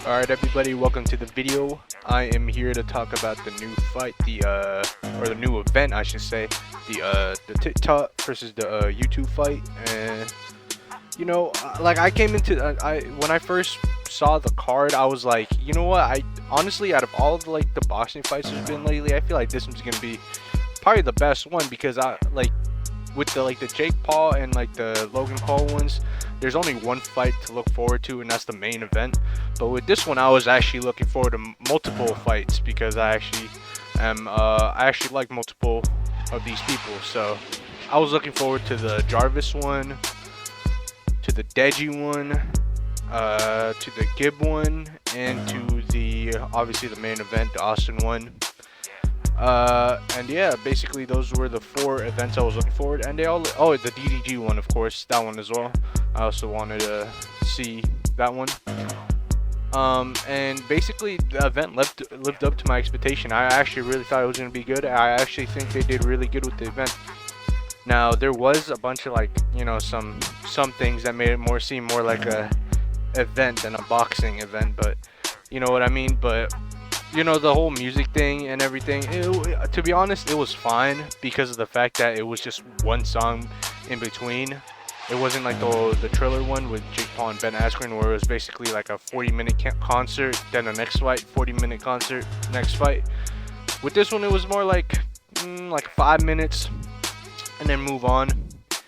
Alright everybody, welcome to the video. I am here to talk about the new fight, or the new event I should say, the TikTok versus the YouTube fight. And like I came into when I first saw the card, I was like, you know what, I honestly, out of all of the boxing fights there's been lately, I feel like this one's gonna be probably the best one, because I like with the Jake Paul and the Logan Paul ones, there's only one fight to look forward to, and that's the main event. But with this one, I was actually looking forward to multiple fights, because I actually like multiple of these people. So I was looking forward to the Jarvis one, to the Deji one, to the Gib one, and to the obviously the main event, the Austin one. And yeah, basically those were the 4 events I was looking forward, and they all, oh, the DDG one, of course, that one as well. I also wanted to see that one. And basically the event lived up to my expectation. I actually really thought it was going to be good. I actually think they did really good with the event. Now there was a bunch of some things that made it seem more like a event than a boxing event, but you know what I mean. But the whole music thing and everything, to be honest, it was fine, because of the fact that it was just one song in between. It wasn't like the Triller one with Jake Paul and Ben Askren, where it was basically like a 40-minute concert, then the next fight, 40-minute concert, next fight. With this one, it was more like 5 minutes and then move on.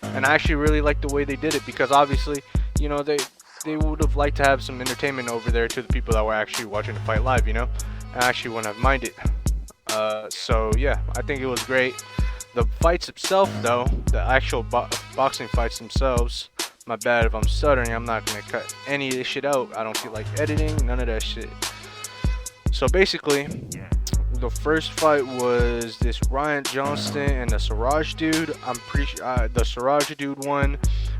And I actually really liked the way they did it, because obviously, they would have liked to have some entertainment over there to the people that were actually watching the fight live, I actually wouldn't have minded. So yeah, I think it was great. The fights itself, though, the actual boxing fights themselves, my bad if I'm stuttering, I'm not gonna cut any of this shit out. I don't feel like editing, none of that shit. So basically, the first fight was this Ryan Johnston and the Siraj dude. I'm pretty sure the Siraj dude won.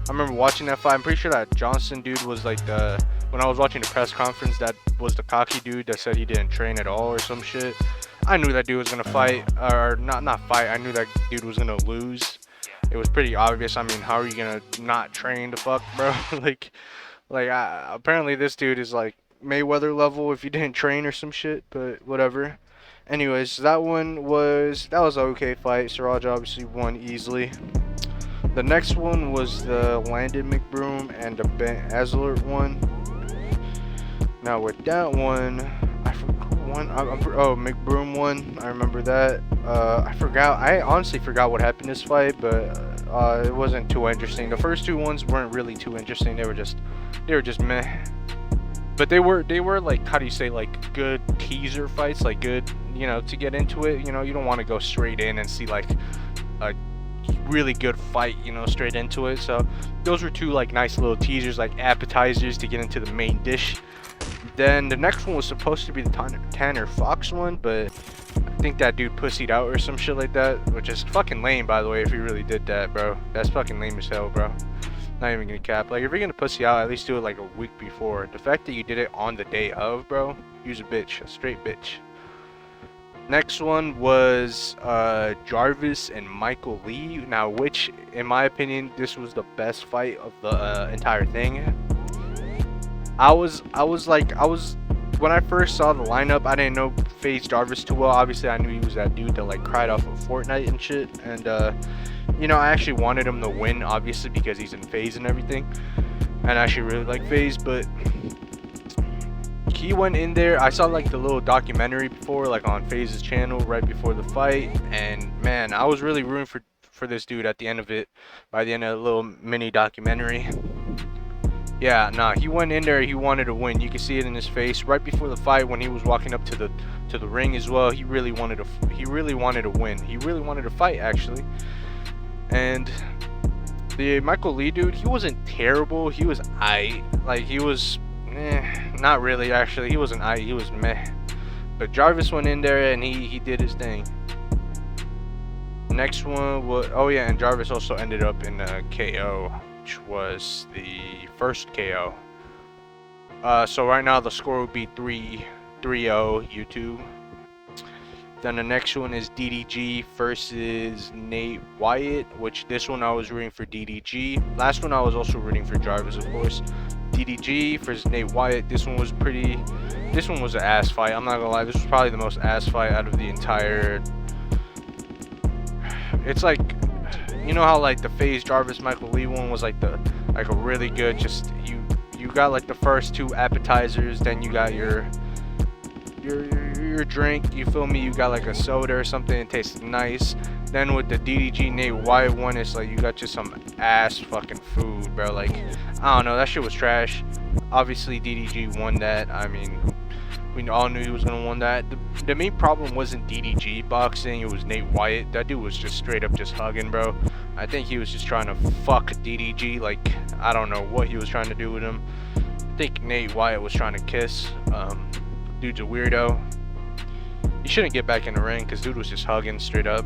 I remember watching that fight. I'm pretty sure that Johnston dude was when I was watching the press conference, that was the cocky dude that said he didn't train at all or some shit. I knew that dude was gonna fight, or not fight. I knew that dude was gonna lose. It was pretty obvious. I mean, how are you gonna not train the fuck, bro? Apparently this dude is like Mayweather level if you didn't train or some shit. But whatever. Anyways, that was an okay fight. Siraj obviously won easily. The next one was the Landon McBroom and the Ben Azelart one. Now with that one, I forgot who won. McBroom won. I remember that. I forgot. I honestly forgot what happened in this fight, but it wasn't too interesting. The first 2 ones weren't really too interesting. They were just meh. But they were like, how do you say, like good teaser fights, like good, to get into it. You don't want to go straight in and see like a really good fight, straight into it. So those were 2 like nice little teasers, like appetizers to get into the main dish. Then the next one was supposed to be the Tanner Fox one, but I think that dude pussied out or some shit like that, which is fucking lame, by the way. If he really did that, bro, that's fucking lame as hell, bro. Not even gonna cap. Like, if you're gonna pussy out, at least do it like a week before. The fact that you did it on the day of, bro, you's a bitch, a straight bitch. Next one was Jarvis and Michael Lee. Now, which, in my opinion, this was the best fight of the entire thing. When I first saw the lineup, I didn't know FaZe Jarvis too well. Obviously, I knew he was that dude that like cried off of Fortnite and shit. And I actually wanted him to win, obviously, because he's in FaZe and everything. And I actually really like FaZe, but he went in there. I saw like the little documentary before, like on FaZe's channel right before the fight, and man, I was really rooting for this dude at the end of it. By the end of the little mini documentary. Yeah, nah, he went in there, he wanted to win. You can see it in his face right before the fight when he was walking up to the ring as well. He really wanted to win. He really wanted to fight, actually. And the Michael Lee dude, he wasn't terrible. He was aight. Like, he was not really, actually. He wasn't aight, he was meh. But Jarvis went in there and he did his thing. Next one was, oh yeah, and Jarvis also ended up in a KO, which was the first KO. So right now the score would be 3-0 YouTube. Then the next one is DDG versus Nate Wyatt, which this one I was rooting for DDG. Last one I was also rooting for Jarvis, of course. DDG versus Nate Wyatt. This one was an ass fight. I'm not gonna lie, this was probably the most ass fight out of the entire. It's like, you know how like the FaZe Jarvis Michael Lee one was like a really good, just you got like the first two appetizers, then you got your drink, you feel me, you got like a soda or something, it tasted nice. Then with the DDG Nate Wyatt one, it's like you got just some ass fucking food, bro. Like, I don't know, that shit was trash. Obviously DDG won that. I mean, we all knew he was gonna win that. The main problem wasn't DDG boxing, it was Nate Wyatt. That dude was just straight up just hugging, bro. I think he was just trying to fuck DDG. Like, I don't know what he was trying to do with him. I think Nate Wyatt was trying to kiss. Dude's a weirdo. He shouldn't get back in the ring because dude was just hugging straight up.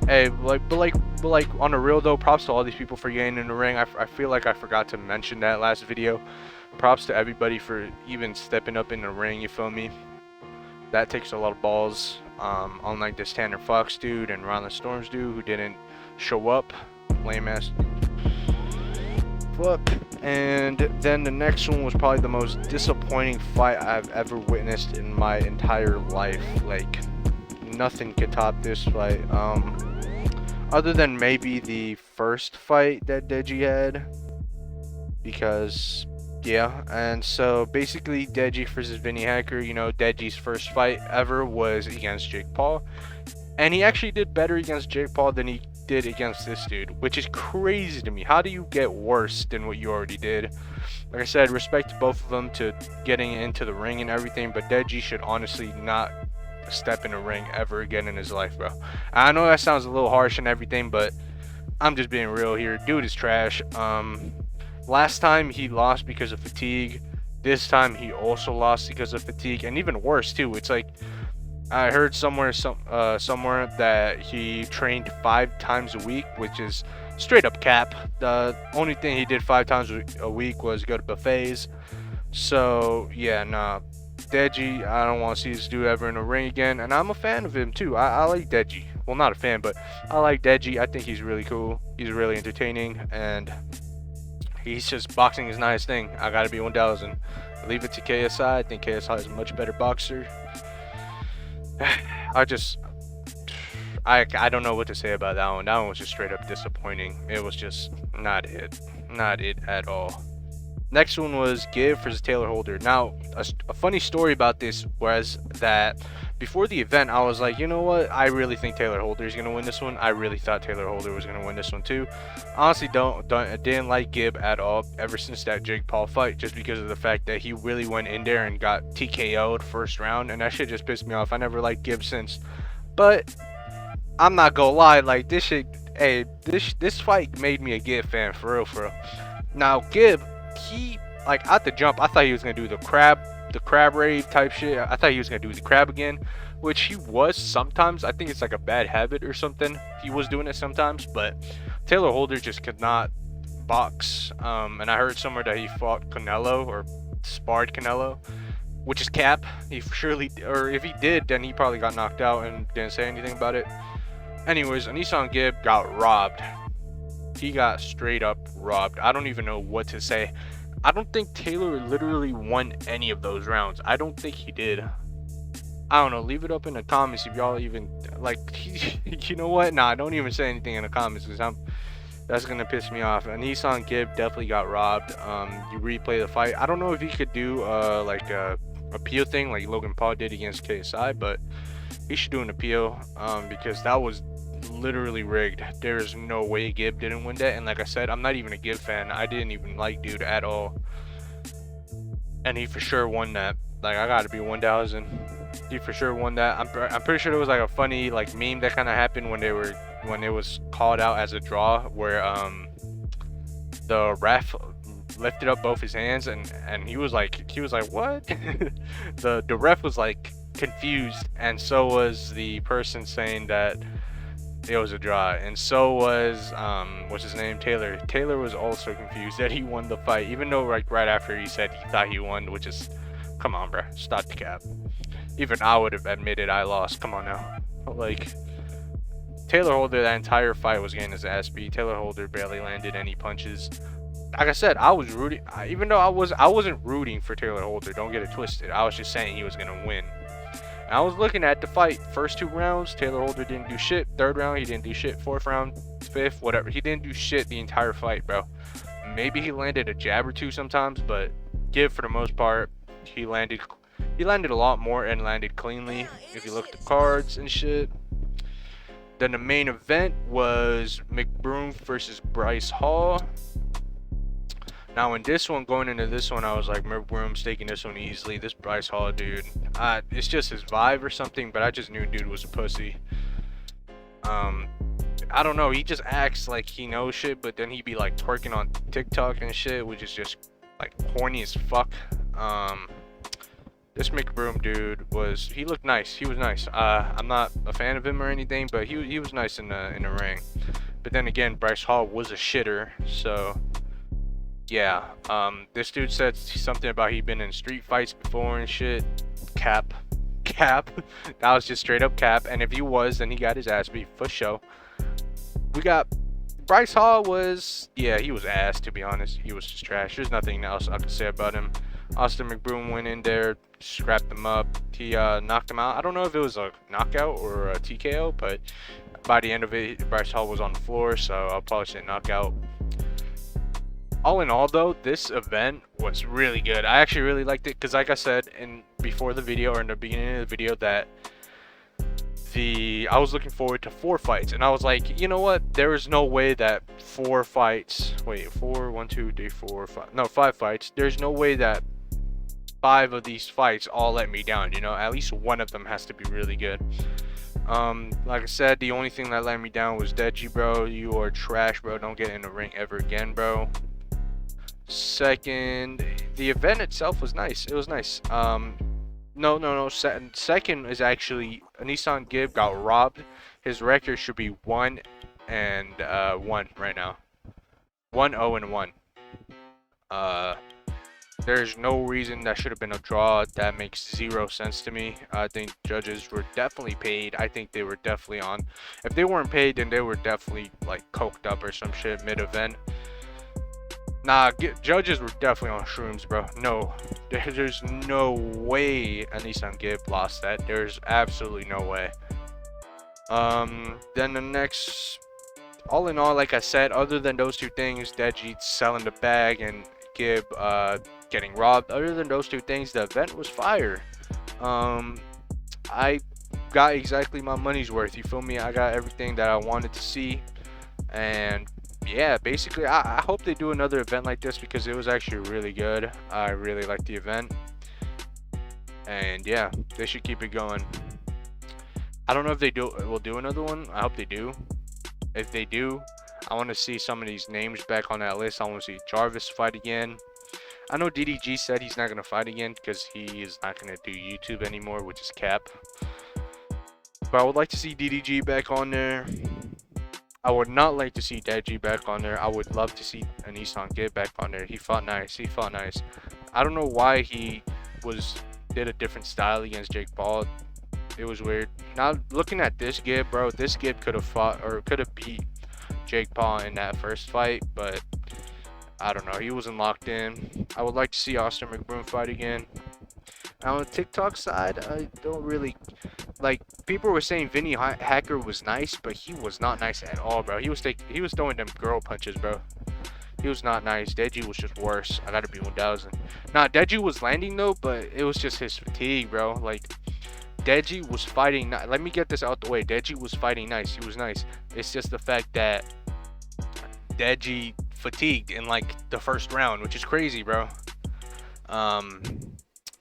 Hey, but like on the real though, props to all these people for getting in the ring. I feel like I forgot to mention that last video. Props to everybody for even stepping up in the ring, you feel me? That takes a lot of balls. Unlike this Tanner Fox dude and Ron the Storms dude who didn't show up. Lame ass. Fuck. And then the next one was probably the most disappointing fight I've ever witnessed in my entire life. Like, nothing could top this fight. Other than maybe the first fight that Deji had. Because, yeah. And so, basically, Deji versus Vinny Hacker. You know, Deji's first fight ever was against Jake Paul. And he actually did better against Jake Paul than he did against this dude, which is crazy to me. How do you get worse than what you already did? Like I said, respect to both of them to getting into the ring and everything, but Deji should honestly not step in the ring ever again in his life, bro. I know that sounds a little harsh and everything, but I'm just being real here. Dude is trash. Last time he lost because of fatigue. This time he also lost because of fatigue, and even worse too. It's like, I heard somewhere that he trained 5 times a week, which is straight up cap. The only thing he did 5 times a week was go to buffets. So yeah, nah, Deji, I don't want to see this dude ever in the ring again. And I'm a fan of him too. I like Deji. Well, not a fan, but I like Deji. I think he's really cool. He's really entertaining, and he's just, boxing is not his thing. I gotta be 1000. Leave it to KSI. I think KSI is a much better boxer. I don't know what to say about that one. That one was just straight up disappointing. It was just not it at all. Next one was GIB versus Taylor Holder. Now, a funny story about this was that before the event, I was like, you know what? I really think Taylor Holder is gonna win this one. I really thought Taylor Holder was gonna win this one too. Honestly, didn't like GIB at all ever since that Jake Paul fight, just because of the fact that he really went in there and got TKO'd first round, and that shit just pissed me off. I never liked GIB since. But I'm not gonna lie, like this shit, hey, this fight made me a GIB fan for real. Now GIB, he, like, at the jump, I thought he was gonna do the crab rave type shit. I thought he was gonna do the crab again, which he was sometimes. I think it's like a bad habit or something. He was doing it sometimes, but Taylor Holder just could not box. And I heard somewhere that he fought Canelo or sparred Canelo, which is cap. He surely, or if he did, then he probably got knocked out and didn't say anything about it. Anyways, Anissan GIB got robbed. He got straight up robbed. I don't even know what to say. I don't think Taylor literally won any of those rounds. I don't think he did. I don't know. Leave it up in the comments if y'all even, like, you know what? Nah, don't even say anything in the comments, because that's gonna piss me off. Anissan GIB definitely got robbed. You replay the fight. I don't know if he could do like a appeal thing like Logan Paul did against KSI, but he should do an appeal because that was literally rigged. There is no way GIB didn't win that. And like I said, I'm not even a GIB fan. I didn't even like dude at all, and he for sure won that. Like, I gotta be 1000. He for sure won that. I'm pretty sure it was like a funny like meme that kind of happened when it was called out as a draw, where the ref lifted up both his hands and he was like what? the ref was like confused, and so was the person saying that it was a draw, and so was what's his name, Taylor was also confused that he won the fight, even though like right after he said he thought he won, which is, come on bro, stop the cap. Even I would have admitted I lost. Come on now. Like, Taylor Holder, that entire fight was getting his ass beat. Taylor Holder barely landed any punches. like I said, I was rooting. Even though I wasn't rooting for Taylor Holder. Don't get it twisted. I was just saying he was gonna win. And I was looking at the fight. First 2 rounds, Taylor Holder didn't do shit. Third round, he didn't do shit. Fourth round, fifth, whatever. He didn't do shit the entire fight, bro. Maybe he landed a jab or two sometimes, but Gib, for the most part, he landed a lot more and landed cleanly. If you look at the cards and shit. Then the main event was McBroom versus Bryce Hall. Now in this one, going into this one, I was like, McBroom's taking this one easily. This Bryce Hall dude, it's just his vibe or something, but I just knew dude was a pussy. I don't know, he just acts like he knows shit, but then he be like twerking on TikTok and shit, which is just like horny as fuck. This McBroom dude he looked nice. He was nice. I'm not a fan of him or anything, but he was nice in the ring. But then again, Bryce Hall was a shitter, so yeah. This dude said something about he'd been in street fights before and shit. Cap. That was just straight up cap. And if he was, then he got his ass beat for sure. We got Bryce Hall he was ass, to be honest. He was just trash. There's nothing else I could say about him. Austin McBroom went in there, scrapped him up. He knocked him out. I don't know if it was a knockout or a TKO, but by the end of it, Bryce Hall was on the floor, so I'll probably say knockout. All in all, though, this event was really good. I actually really liked it because, like I said before the video, or in the beginning of the video, that I was looking forward to 4 fights, and I was like, you know what? There is no way that 4 fights. Wait, 4, 1, 2, 3, 4, 5. No, 5 fights. There's no way that 5 of these fights all let me down. You know, at least one of them has to be really good. Like I said, the only thing that let me down was Deji, bro. You are trash, bro. Don't get in the ring ever again, bro. Second, the event itself was nice. It was nice. No. Second is actually Nissan Gib got robbed. His record should be 1-1 right now. 1-0-1. There's no reason that should have been a draw. That makes 0 sense to me. I think judges were definitely paid. I think they were definitely on. If they weren't paid, then they were definitely like coked up or some shit mid-event. Nah, judges were definitely on shrooms, bro. No, there's no way Nissan Gib lost that. There's absolutely no way. Then the next, all in all, like I said, other than those 2 things, Deji selling the bag and Gib getting robbed, other than those 2 things, the event was fire. I got exactly my money's worth, you feel me? I got everything that I wanted to see, and yeah, basically I hope they do another event like this because it was actually really good. I really liked the event, and yeah, they should keep it going. I don't know if they will do another one. I hope they do. If they do, I want to see some of these names back on that list. I want to see Jarvis fight again. I know DDG said he's not going to fight again because he is not going to do YouTube anymore, which is cap. But I would like to see DDG back on there. I would not like to see Deji back on there. I would love to see Nissan Gib back on there. He fought nice. I don't know why he did a different style against Jake Paul. It was weird. Now looking at this Gib, bro, this Gib could have fought or could have beat Jake Paul in that first fight, but I don't know. He wasn't locked in. I would like to see Austin McBroom fight again. Now on the TikTok side, I don't really like. People were saying Vinny Hacker was nice, but he was not nice at all, bro. He was throwing them girl punches, bro. He was not nice. Deji was just worse. I gotta be 1000. Nah, Deji was landing though, but it was just his fatigue, bro. Like Deji was fighting. Let me get this out the way. Deji was fighting nice. He was nice. It's just the fact that Deji fatigued in like the first round, which is crazy, bro.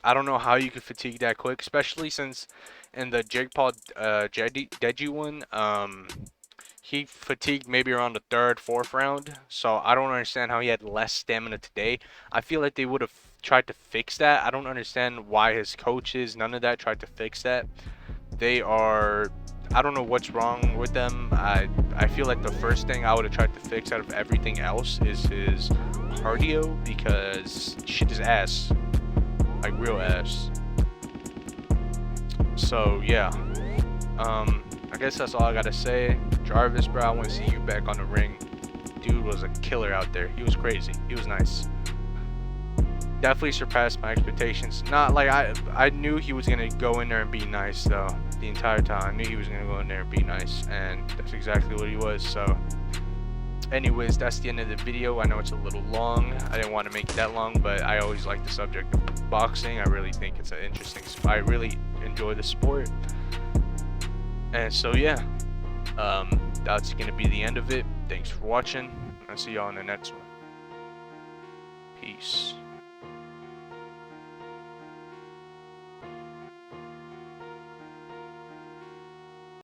I don't know how you could fatigue that quick, especially since in the Jake Paul Deji one, he fatigued maybe around the 3rd, 4th round. So I don't understand how he had less stamina today. I feel like they would have tried to fix that. I don't understand why his coaches, none of that, tried to fix that. I don't know what's wrong with them. I feel like the first thing I would have tried to fix out of everything else is his cardio, because shit is ass. Like real ass. So yeah, I guess that's all I gotta say. Jarvis, bro, I want to see you back on the ring. dude was a killer out there. He was crazy. He was nice. Definitely surpassed my expectations. Not like I knew he was gonna go in there and be nice though. The entire time I knew he was gonna go in there and be nice, and that's exactly what he was. So anyways, that's the end of the video. I know it's a little long. I didn't want to make it that long, but I always like the subject of boxing. I really think it's an interesting I really enjoy the sport. And so yeah, that's gonna be the end of it. Thanks for watching. I'll see y'all in the next one. Peace.